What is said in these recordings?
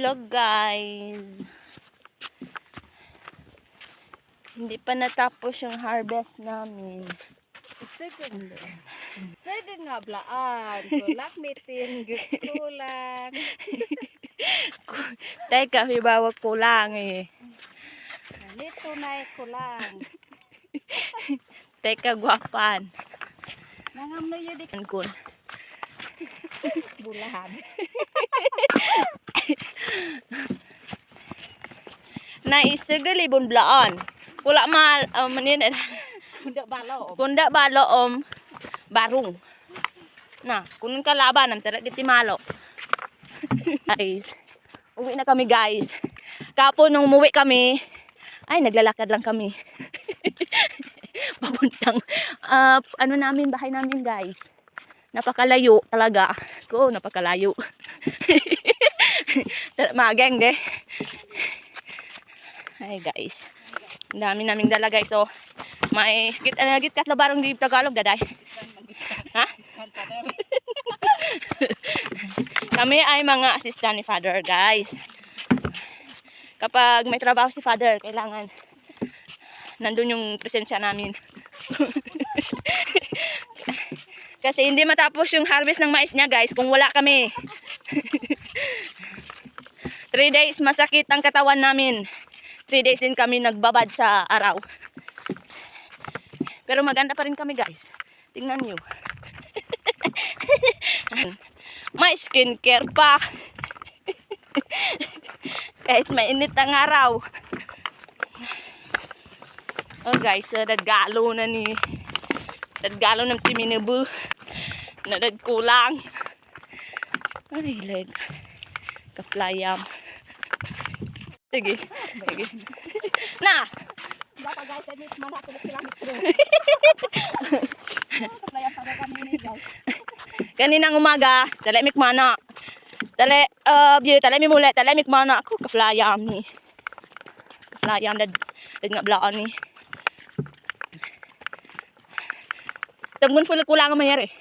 Hello guys. Hindi pa natapos yung harvest namin. Sige nga blaan. Kulak mitin. Kulang. Teka, hibawa kulang eh. Nito na kulang. Teka, guwapan. Nangamno yun di Kun. bulahan. Naisigal ibon blaan. Kula mal manin Kunda balo. kunda balo barung. Nah, kunun kalaban am tara giti malo. Guys. Uwi na kami guys. Kapon nung umuwi kami, ay naglalakad lang kami. Papuntang ano namin, bahay namin guys. Napakalayo talaga. Ko, napakalayo. Mageng de. Ay guys. Ang dami naming dala guys. So, may git katlabarong di Tagalog daday. Ha? Kami ay mga assistant ni Father guys. Kapag may trabaho si Father, kailangan nandun yung presensya namin. Kasi hindi matapos yung harvest ng mais niya guys kung wala kami. 3 days masakit ang katawan namin. 3 days din kami nagbabad sa araw. Pero maganda pa rin kami guys. Tingnan nyo. May skincare pa. Kahit mainit ang araw. Oh guys, nagalo na ni. Nagalo ng timinubu. Na nagkulang. Ay, leg. Kaplayam. Sige. Sige. Na! Dapat guys, ay mana tuloy kilometro. Kaplayam para kami ni guys. Kaninang umaga, talemik mana. Talemik muli, talemik mana. Ako kaflayam ni. Kaflayam dad nga blaan ni. Tunggun full kulang mayari.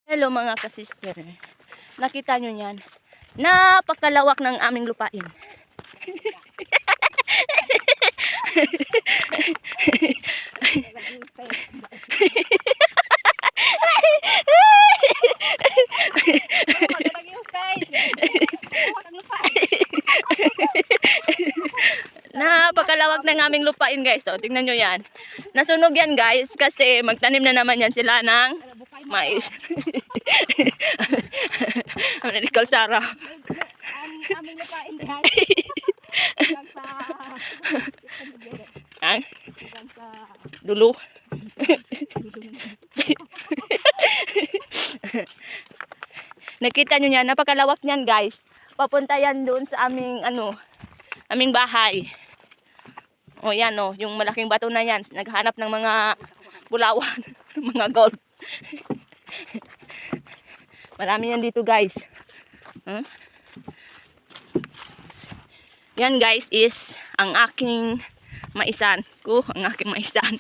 Hello mga kasister. Nakita nyo yan. Napakalawak ng aming lupain. Napakalawak ng aming lupain guys. So, tingnan nyo yan. Nasunog yan guys kasi magtanim na naman yan sila ng mais. Medical Sara. Ang aming lupain guys. Ang dulo. Nakita nyo yan. Napakalawak niyan guys. Papunta yan doon sa aming aming bahay. O yan o, yung malaking bato na yan. Naghanap ng mga bulawan, mga gold. Marami yan dito guys. Huh? Yan guys is ang aking maisan. Ang aking maisan.